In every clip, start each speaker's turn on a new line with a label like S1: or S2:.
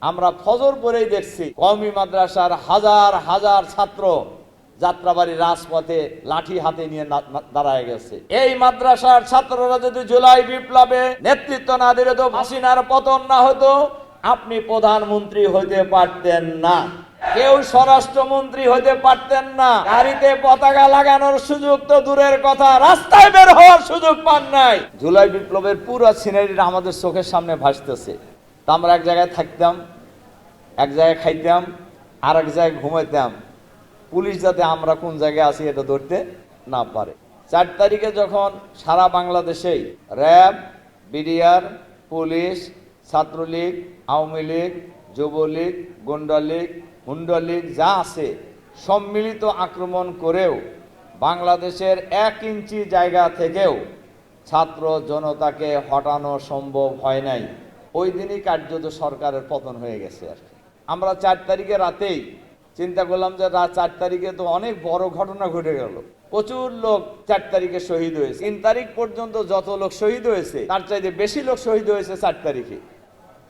S1: আমরা ফজর পরেই দেখছি কওমি মাদ্রাসার হাজার হাজার ছাত্র যাত্রাবাড়ি রাজপথে লাঠি হাতে নিয়ে দাঁড়ায় গেছে। এই মাদ্রাসার ছাত্ররা যদি জুলাই বিপ্লবে নেতৃত্ব না দিলে তো হাসিনার পতন না হতো, আপনি প্রধানমন্ত্রী হইতে পারতেন না, কেউ স্বরাষ্ট্রমন্ত্রী হইতে পারতেন না, গাড়িতে পতাকা লাগানোর সুযোগ তো দূরের কথা, রাস্তায় বের হওয়ার সুযোগ পান নাই। জুলাই বিপ্লবের পুরো সিনারিটা আমাদের চোখের সামনে ভাসতেছে। তা আমরা এক জায়গায় থাকতাম, এক জায়গায় খাইতাম, আর এক জায়গায় ঘুমাইতাম, পুলিশ যাতে আমরা কোন জায়গায় আছি এটা ধরতে না পারে। 4 তারিখে যখন সারা বাংলাদেশেই RAB, BDR, police, Chhatra League, Awami League, Jubo League, গুন্ডালীগ, হুন্ডালীগ যা আছে সম্মিলিত আক্রমণ করেও বাংলাদেশের 1 ইঞ্চি জায়গা থেকেও ছাত্র জনতাকে হটানো সম্ভব হয় নাই। ওই দিনই কার্যত সরকারের পতন হয়ে গেছে। আর আমরা 4 তারিখে রাতেই চিন্তা করলাম যে 4 তারিখে তো অনেক বড় ঘটনা ঘটে গেল, প্রচুর লোক 4 তারিখে শহীদ হয়েছে। 3 তারিখ পর্যন্ত যত লোক শহীদ হয়েছে তার চাইতে বেশি লোক শহীদ হয়েছে 4 তারিখে।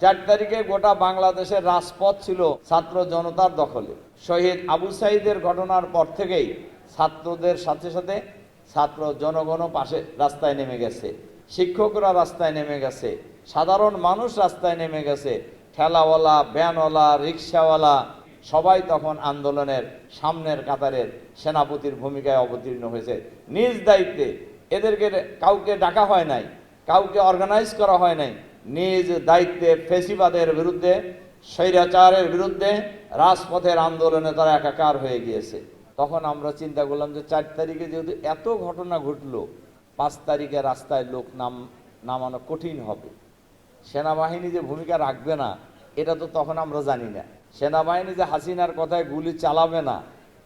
S1: 4 তারিখে গোটা বাংলাদেশের রাজপথ ছিল ছাত্র জনতার দখলে। শহীদ আবু সাঈদের ঘটনার পর থেকেই ছাত্রদের সাথে সাথে ছাত্র জনগণও পাশে রাস্তায় নেমে গেছে, শিক্ষকরা রাস্তায় নেমে গেছে, সাধারণ মানুষ রাস্তায় নেমে গেছে, ঠেলাওয়ালা, ভ্যানওয়ালা, রিক্সাওয়ালা সবাই তখন আন্দোলনের সামনের কাতারের সেনাপতির ভূমিকায় অবতীর্ণ হয়েছে। নিজ দায়িত্বে, এদেরকে কাউকে ডাকা হয় নাই, কাউকে অর্গানাইজ করা হয় নাই, নিজ দায়িত্বে ফেসিবাদের বিরুদ্ধে, স্বৈরাচারের বিরুদ্ধে রাজপথের আন্দোলনে তারা একাকার হয়ে গিয়েছে। তখন আমরা চিন্তা করলাম যে 4 তারিখে যেহেতু এত ঘটনা ঘটলো, 5 তারিখে রাস্তায় লোক নামানো কঠিন হবে। সেনাবাহিনী যে ভূমিকা রাখবে না এটা তো তখন আমরা জানি না, সেনাবাহিনী যে হাসিনার কথায় গুলি চালাবে না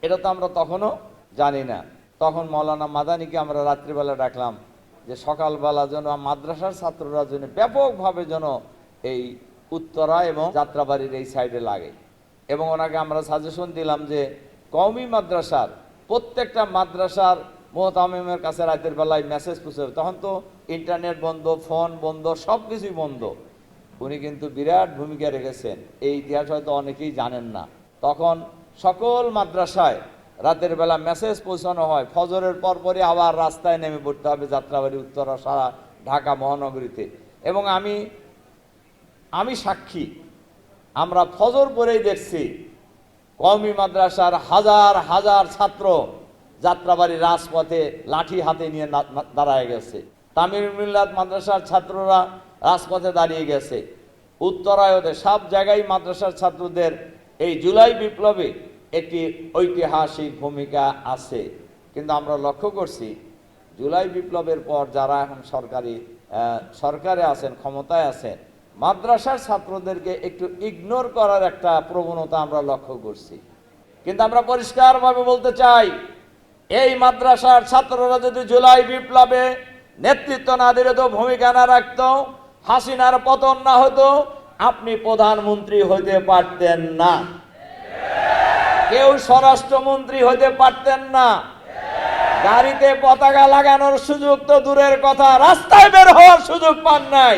S1: এটা তো আমরা তখনও জানি না। তখন মৌলানা মাদানিকে আমরা রাত্রিবেলা ডাকলাম যে সকালবেলা যেন মাদ্রাসার ছাত্ররা যেন ব্যাপকভাবে যেন এই উত্তরা এবং যাত্রাবাড়ির এই সাইডে লাগে, এবং ওনাকে আমরা সাজেশন দিলাম যে কওমি মাদ্রাসার প্রত্যেকটা মাদ্রাসার মোহতামিমের কাছে রাতের বেলায় মেসেজ পৌঁছে। তখন তো ইন্টারনেট বন্ধ, ফোন বন্ধ, সব কিছুই বন্ধ। উনি কিন্তু বিরাট ভূমিকা রেখেছেন, এই ইতিহাস হয়তো অনেকেই জানেন না। তখন সকল মাদ্রাসায় রাতের বেলা মেসেজ পৌঁছানো হয়, ফজরের পরপরই আবার রাস্তায় নেমে পড়তে হবে যাত্রাবাড়ি, উত্তরা, সারা ঢাকা মহানগরীতে। এবং আমি সাক্ষী, আমরা ফজর পরেই দেখছি কওমি মাদ্রাসার হাজার হাজার ছাত্র যাত্রাবাড়ি রাজপথে লাঠি হাতে নিয়ে দাঁড়ায় গেছে। তামিল মিল্লাত মাদ্রাসার ছাত্ররা রাজপথে দাঁড়িয়ে গেছে। উত্তরায়তে সব জায়গায় মাদ্রাসার ছাত্রদের এই জুলাই বিপ্লবে একটি ঐতিহাসিক ভূমিকা আছে। কিন্তু আমরা লক্ষ্য করছি জুলাই বিপ্লবের পর যারা এখন সরকারে আছেন, ক্ষমতায় আছেন, মাদ্রাসার ছাত্রদেরকে একটু ইগনোর করার একটা প্রবণতা আমরা লক্ষ্য করছি। কিন্তু আমরা পরিষ্কারভাবে বলতে চাই, এই মাদ্রাসার ছাত্ররা যদি জুলাই বিপ্লবে নেতৃত্ব না দিলে তো ভূমিকা না রাখত, হাসিনার পতন না হতো, আপনি প্রধানমন্ত্রী হইতে পারতেন না, কেউ স্বরাষ্ট্রমন্ত্রী হইতে পারতেন না, গাড়িতে পতাকা লাগানোর সুযোগ তো দূরের কথা, রাস্তায় বের হওয়ার সুযোগ পান নাই।